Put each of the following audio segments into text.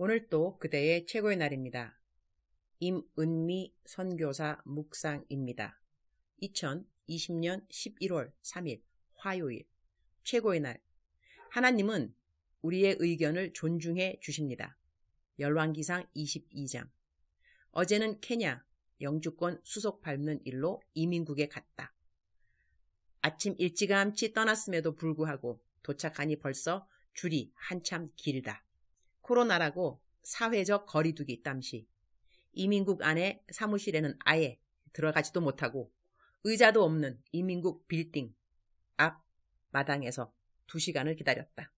오늘 또 그대의 최고의 날입니다. 임은미 선교사 묵상입니다. 2020년 11월 3일 화요일 최고의 날. 하나님은 우리의 의견을 존중해 주십니다. 열왕기상 22장. 어제는 케냐 영주권 수속 밟는 일로 이민국에 갔다. 아침 일찌감치 떠났음에도 불구하고 도착하니 벌써 줄이 한참 길다. 코로나라고 사회적 거리두기 땀시 이민국 안에 사무실에는 아예 들어가지도 못하고 의자도 없는 이민국 빌딩 앞 마당에서 2시간을 기다렸다.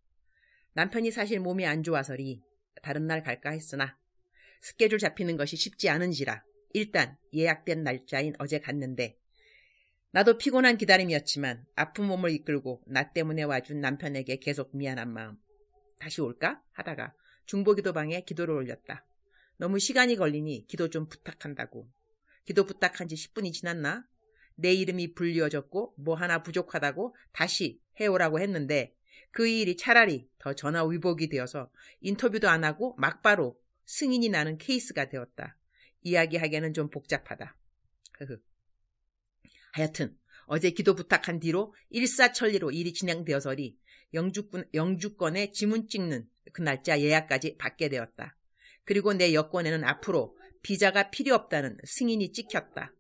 남편이 사실 몸이 안 좋아서리 다른 날 갈까 했으나 스케줄 잡히는 것이 쉽지 않은지라 일단 예약된 날짜인 어제 갔는데 나도 피곤한 기다림이었지만 아픈 몸을 이끌고 나 때문에 와준 남편에게 계속 미안한 마음. 다시 올까? 하다가 중보기도방에 기도를 올렸다. 너무 시간이 걸리니 기도 좀 부탁한다고. 기도 부탁한 지 10분이 지났나? 내 이름이 불리워졌고 뭐 하나 부족하다고 다시 해오라고 했는데 그 일이 차라리 더 전화위복이 되어서 인터뷰도 안 하고 막바로 승인이 나는 케이스가 되었다. 이야기하기에는 좀 복잡하다. 하여튼 어제 기도 부탁한 뒤로 일사천리로 일이 진행되어서리 영주권에 지문 찍는 그 날짜 예약까지 받게 되었다. 그리고 내 여권에는 앞으로 비자가 필요 없다는 승인이 찍혔다.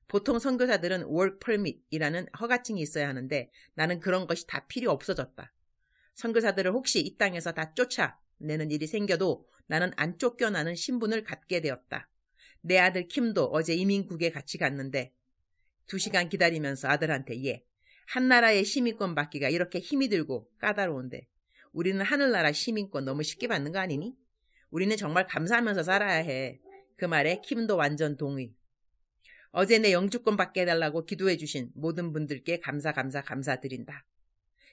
보통 선교사들은 work permit이라는 허가증이 있어야 하는데 나는 그런 것이 다 필요 없어졌다. 선교사들을 혹시 이 땅에서 다 쫓아내는 일이 생겨도 나는 안 쫓겨나는 신분을 갖게 되었다. 내 아들 킴도 어제 이민국에 같이 갔는데 2시간 기다리면서 아들한테 한 나라의 시민권 받기가 이렇게 힘이 들고 까다로운데 우리는 하늘나라 시민권 너무 쉽게 받는 거 아니니? 우리는 정말 감사하면서 살아야 해. 그 말에 킴도 완전 동의. 어제 내 영주권 받게 해달라고 기도해 주신 모든 분들께 감사드린다.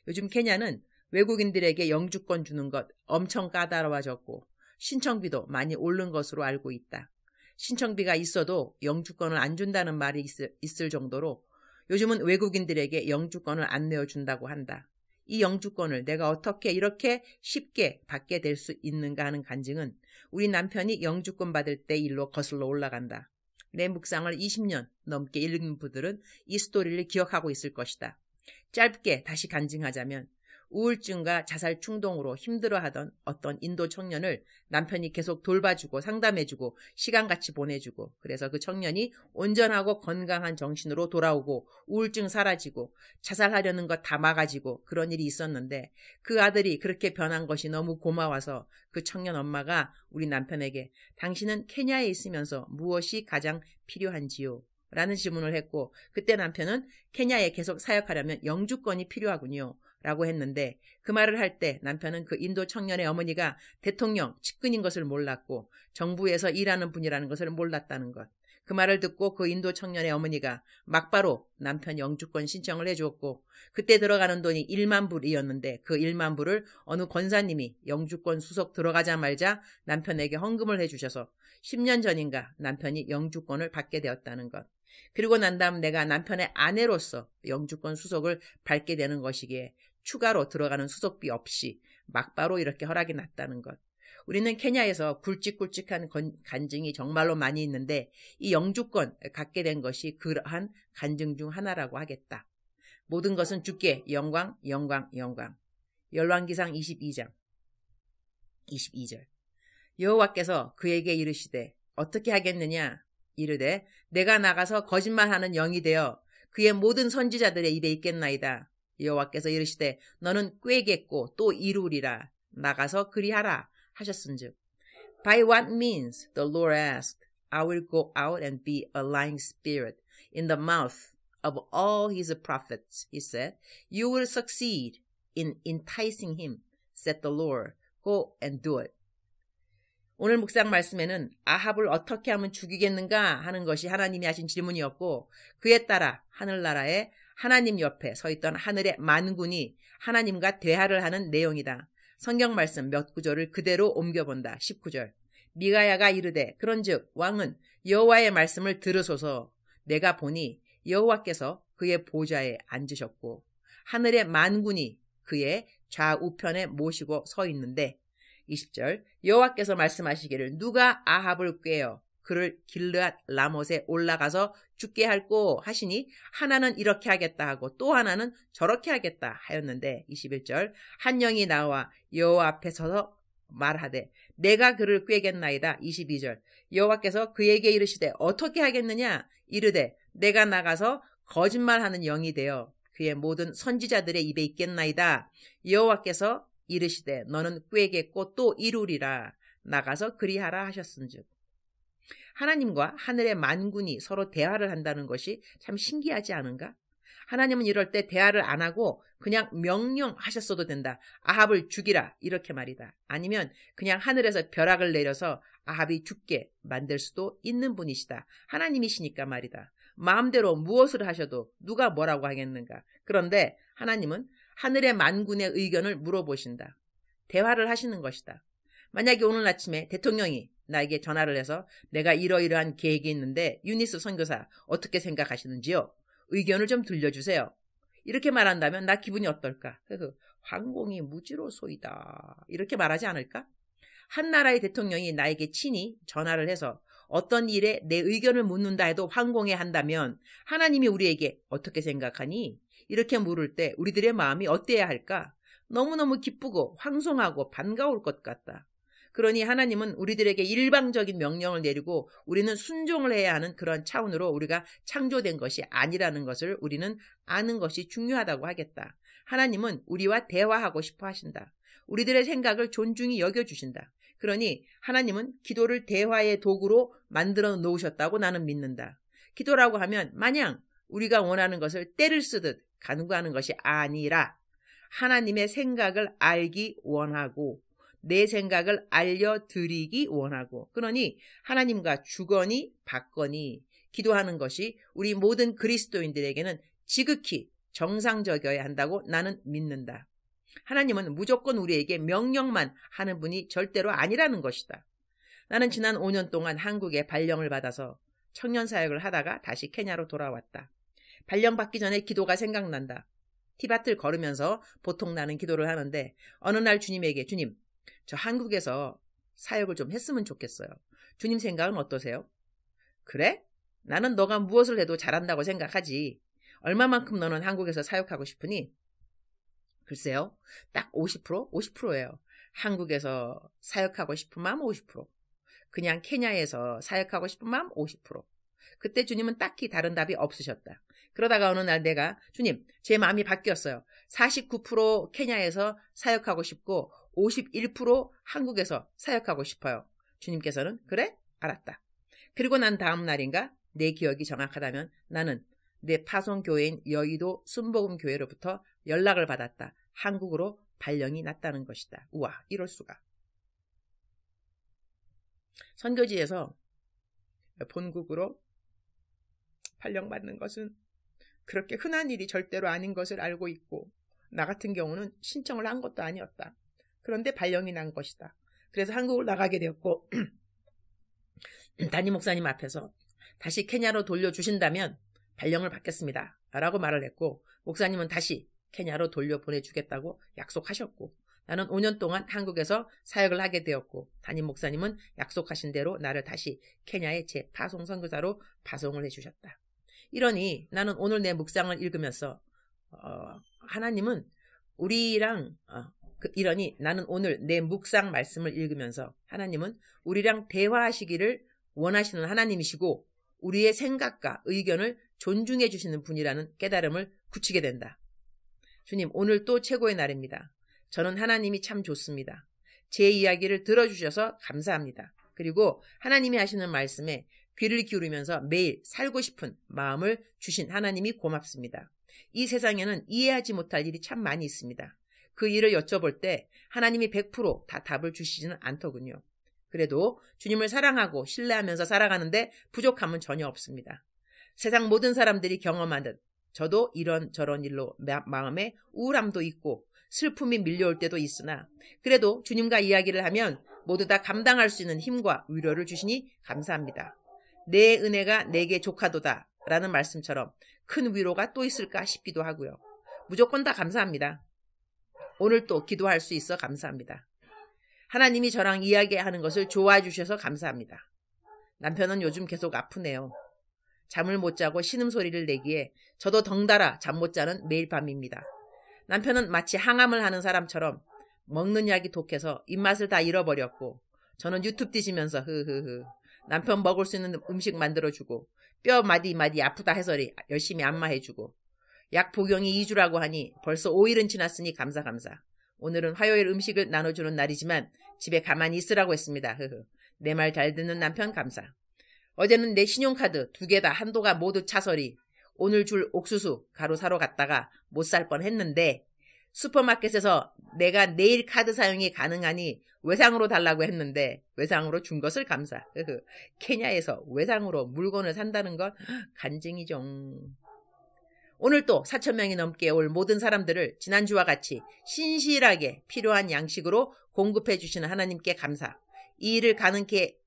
요즘 케냐는 외국인들에게 영주권 주는 것 엄청 까다로워졌고 신청비도 많이 오른 것으로 알고 있다. 신청비가 있어도 영주권을 안 준다는 말이 있을 정도로 요즘은 외국인들에게 영주권을 안 내어준다고 한다. 이 영주권을 내가 어떻게 이렇게 쉽게 받게 될 수 있는가 하는 간증은 우리 남편이 영주권 받을 때 일로 거슬러 올라간다. 내 묵상을 20년 넘게 읽은 분들은 이 스토리를 기억하고 있을 것이다. 짧게 다시 간증하자면 우울증과 자살 충동으로 힘들어하던 어떤 인도 청년을 남편이 계속 돌봐주고 상담해주고 시간같이 보내주고 그래서 그 청년이 온전하고 건강한 정신으로 돌아오고 우울증 사라지고 자살하려는 것 다 막아지고 그런 일이 있었는데 그 아들이 그렇게 변한 것이 너무 고마워서 그 청년 엄마가 우리 남편에게 당신은 케냐에 있으면서 무엇이 가장 필요한지요? 라는 질문을 했고 그때 남편은 케냐에 계속 사역하려면 영주권이 필요하군요. 라고 했는데 그 말을 할 때 남편은 그 인도 청년의 어머니가 대통령 측근인 것을 몰랐고 정부에서 일하는 분이라는 것을 몰랐다는 것. 그 말을 듣고 그 인도 청년의 어머니가 막바로 남편 영주권 신청을 해주었고 그때 들어가는 돈이 1만 불이었는데 그 1만 불을 어느 권사님이 영주권 수속 들어가자 말자 남편에게 헌금을 해주셔서 10년 전인가 남편이 영주권을 받게 되었다는 것. 그리고 난 다음 내가 남편의 아내로서 영주권 수속을 밟게 되는 것이기에 추가로 들어가는 수속비 없이 막바로 이렇게 허락이 났다는 것. 우리는 케냐에서 굵직굵직한 간증이 정말로 많이 있는데 이 영주권 갖게 된 것이 그러한 간증 중 하나라고 하겠다. 모든 것은 주께 영광, 영광, 영광. 열왕기상 22장 22절. 여호와께서 그에게 이르시되 어떻게 하겠느냐? 이르되 내가 나가서 거짓말하는 영이 되어 그의 모든 선지자들의 입에 있겠나이다. 여호와께서 이르시되 너는 꾀겠고 또 이루리라. 나가서 그리하라 하셨은즉. By what means, the Lord asked, I will go out and be a lying spirit in the mouth of all his prophets, he said. You will succeed in enticing him, said the Lord. Go and do it. 오늘 묵상 말씀에는 아합을 어떻게 하면 죽이겠는가 하는 것이 하나님이 하신 질문이었고 그에 따라 하늘나라에 하나님 옆에 서 있던 하늘의 만군이 하나님과 대화를 하는 내용이다. 성경 말씀 몇 구절을 그대로 옮겨본다. 19절. 미가야가 이르되 그런즉 왕은 여호와의 말씀을 들으소서. 내가 보니 여호와께서 그의 보좌에 앉으셨고 하늘의 만군이 그의 좌우편에 모시고 서 있는데 20절 여호와께서 말씀하시기를 누가 아합을 꾀어 그를 길르앗 라못에 올라가서 죽게 할꼬 하시니 하나는 이렇게 하겠다 하고 또 하나는 저렇게 하겠다 하였는데 21절 한 영이 나와 여호와 앞에 서서 말하되 내가 그를 꾀겠나이다. 22절 여호와께서 그에게 이르시되 어떻게 하겠느냐 이르되 내가 나가서 거짓말하는 영이 되어 그의 모든 선지자들의 입에 있겠나이다. 여호와께서 이르시되 너는 꾀겠고 또 이루리라. 나가서 그리하라 하셨은즉. 하나님과 하늘의 만군이 서로 대화를 한다는 것이 참 신기하지 않은가? 하나님은 이럴 때 대화를 안 하고 그냥 명령하셨어도 된다. 아합을 죽이라 이렇게 말이다. 아니면 그냥 하늘에서 벼락을 내려서 아합이 죽게 만들 수도 있는 분이시다. 하나님이시니까 말이다. 마음대로 무엇을 하셔도 누가 뭐라고 하겠는가. 그런데 하나님은 하늘의 만군의 의견을 물어보신다. 대화를 하시는 것이다. 만약에 오늘 아침에 대통령이 나에게 전화를 해서 내가 이러이러한 계획이 있는데 유니스 선교사 어떻게 생각하시는지요? 의견을 좀 들려주세요. 이렇게 말한다면 나 기분이 어떨까? 그래서 황공이 무지로소이다. 이렇게 말하지 않을까? 한 나라의 대통령이 나에게 친히 전화를 해서 어떤 일에 내 의견을 묻는다 해도 황공해 한다면 하나님이 우리에게 어떻게 생각하니? 이렇게 물을 때 우리들의 마음이 어때야 할까? 너무너무 기쁘고 황송하고 반가울 것 같다. 그러니 하나님은 우리들에게 일방적인 명령을 내리고 우리는 순종을 해야 하는 그런 차원으로 우리가 창조된 것이 아니라는 것을 우리는 아는 것이 중요하다고 하겠다. 하나님은 우리와 대화하고 싶어 하신다. 우리들의 생각을 존중히 여겨주신다. 그러니 하나님은 기도를 대화의 도구로 만들어 놓으셨다고 나는 믿는다. 기도라고 하면 마냥 우리가 원하는 것을 때를 쓰듯 간구하는 것이 아니라 하나님의 생각을 알기 원하고 내 생각을 알려드리기 원하고 그러니 하나님과 주거니 받거니 기도하는 것이 우리 모든 그리스도인들에게는 지극히 정상적이어야 한다고 나는 믿는다. 하나님은 무조건 우리에게 명령만 하는 분이 절대로 아니라는 것이다. 나는 지난 5년 동안 한국에 발령을 받아서 청년 사역을 하다가 다시 케냐로 돌아왔다. 발령 받기 전에 기도가 생각난다. 티밭을 걸으면서 보통 나는 기도를 하는데 어느 날 주님에게 주님, 저 한국에서 사역을 좀 했으면 좋겠어요. 주님 생각은 어떠세요? 그래? 나는 너가 무엇을 해도 잘한다고 생각하지. 얼마만큼 너는 한국에서 사역하고 싶으니? 글쎄요. 딱 50%? 50%예요. 한국에서 사역하고 싶은 마음 50%. 그냥 케냐에서 사역하고 싶은 마음 50%. 그때 주님은 딱히 다른 답이 없으셨다. 그러다가 어느 날 내가 주님, 제 마음이 바뀌었어요. 49% 케냐에서 사역하고 싶고 51% 한국에서 사역하고 싶어요. 주님께서는 그래? 알았다. 그리고 난 다음 날인가 내 기억이 정확하다면 나는 내 파송교회인 여의도 순복음교회로부터 연락을 받았다. 한국으로 발령이 났다는 것이다. 우와, 이럴 수가. 선교지에서 본국으로 발령받는 것은 그렇게 흔한 일이 절대로 아닌 것을 알고 있고 나 같은 경우는 신청을 한 것도 아니었다. 그런데 발령이 난 것이다. 그래서 한국을 나가게 되었고 담임 목사님 앞에서 다시 케냐로 돌려주신다면 발령을 받겠습니다. 라고 말을 했고 목사님은 다시 케냐로 돌려보내주겠다고 약속하셨고 나는 5년 동안 한국에서 사역을 하게 되었고 담임 목사님은 약속하신 대로 나를 다시 케냐의 제 파송 선교사로 파송을 해주셨다. 이러니 나는 오늘 내 묵상을 읽으면서 하나님은 우리랑 이러니 나는 오늘 내 묵상 말씀을 읽으면서 하나님은 우리랑 대화하시기를 원하시는 하나님이시고 우리의 생각과 의견을 존중해 주시는 분이라는 깨달음을 굳히게 된다. 주님, 오늘 또 최고의 날입니다. 저는 하나님이 참 좋습니다. 제 이야기를 들어주셔서 감사합니다. 그리고 하나님이 하시는 말씀에 귀를 기울이면서 매일 살고 싶은 마음을 주신 하나님이 고맙습니다. 이 세상에는 이해하지 못할 일이 참 많이 있습니다. 그 일을 여쭤볼 때 하나님이 100% 다 답을 주시지는 않더군요. 그래도 주님을 사랑하고 신뢰하면서 살아가는데 부족함은 전혀 없습니다. 세상 모든 사람들이 경험하듯 저도 이런저런 일로 마음에 우울함도 있고 슬픔이 밀려올 때도 있으나 그래도 주님과 이야기를 하면 모두 다 감당할 수 있는 힘과 위로를 주시니 감사합니다. 내 은혜가 내게 족하도다 라는 말씀처럼 큰 위로가 또 있을까 싶기도 하고요. 무조건 다 감사합니다. 오늘 또 기도할 수 있어 감사합니다. 하나님이 저랑 이야기하는 것을 좋아해 주셔서 감사합니다. 남편은 요즘 계속 아프네요. 잠을 못 자고 신음소리를 내기에 저도 덩달아 잠 못 자는 매일 밤입니다. 남편은 마치 항암을 하는 사람처럼 먹는 약이 독해서 입맛을 다 잃어버렸고 저는 유튜브 뒤지면서 흐흐흐 남편 먹을 수 있는 음식 만들어주고 뼈 마디마디 아프다 해서리 열심히 안마해주고 약 복용이 2주라고 하니 벌써 5일은 지났으니 감사. 오늘은 화요일 음식을 나눠주는 날이지만 집에 가만히 있으라고 했습니다. 내 말 잘 듣는 남편 감사. 어제는 내 신용카드 2개 다 한도가 모두 차서리 오늘 줄 옥수수 가루 사러 갔다가 못 살 뻔했는데 슈퍼마켓에서 내가 내일 카드 사용이 가능하니 외상으로 달라고 했는데 외상으로 준 것을 감사. 케냐에서 외상으로 물건을 산다는 건 간증이죠. 오늘 또 4,000명이 넘게 올 모든 사람들을 지난주와 같이 신실하게 필요한 양식으로 공급해 주시는 하나님께 감사. 이 일을 가능케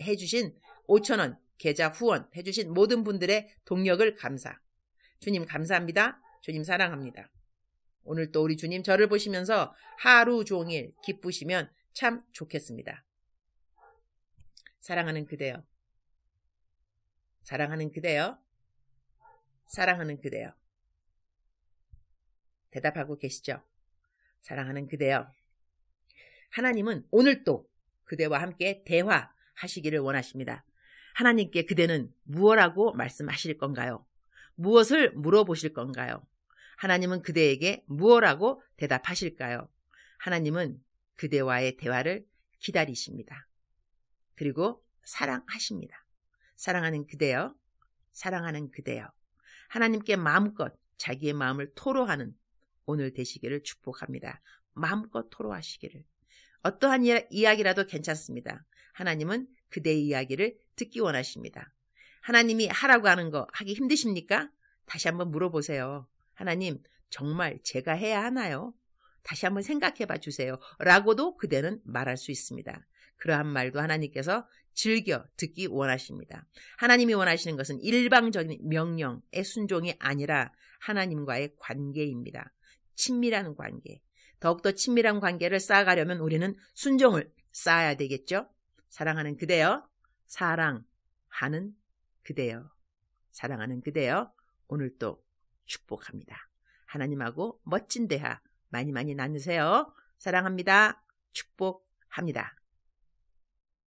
해주신 5,000원 계좌 후원 해주신 모든 분들의 동력을 감사. 주님 감사합니다. 주님 사랑합니다. 오늘 또 우리 주님 저를 보시면서 하루 종일 기쁘시면 참 좋겠습니다. 사랑하는 그대여. 사랑하는 그대여. 사랑하는 그대여. 대답하고 계시죠? 사랑하는 그대여. 하나님은 오늘 또 그대와 함께 대화하시기를 원하십니다. 하나님께 그대는 무엇라고 말씀하실 건가요? 무엇을 물어보실 건가요? 하나님은 그대에게 무엇라고 대답하실까요? 하나님은 그대와의 대화를 기다리십니다. 그리고 사랑하십니다. 사랑하는 그대여. 사랑하는 그대여. 하나님께 마음껏 자기의 마음을 토로하는 오늘 되시기를 축복합니다. 마음껏 토로하시기를. 어떠한 이야기라도 괜찮습니다. 하나님은 그대의 이야기를 듣기 원하십니다. 하나님이 하라고 하는 거 하기 힘드십니까? 다시 한번 물어보세요. 하나님, 정말 제가 해야 하나요? 다시 한번 생각해 봐 주세요. 라고도 그대는 말할 수 있습니다. 그러한 말도 하나님께서 즐겨 듣기 원하십니다. 하나님이 원하시는 것은 일방적인 명령의 순종이 아니라 하나님과의 관계입니다. 친밀한 관계. 더욱더 친밀한 관계를 쌓아가려면 우리는 순종을 쌓아야 되겠죠? 사랑하는 그대여. 사랑하는 그대여. 사랑하는 그대여. 오늘 또 축복합니다. 하나님하고 멋진 대화 많이 나누세요. 사랑합니다. 축복합니다.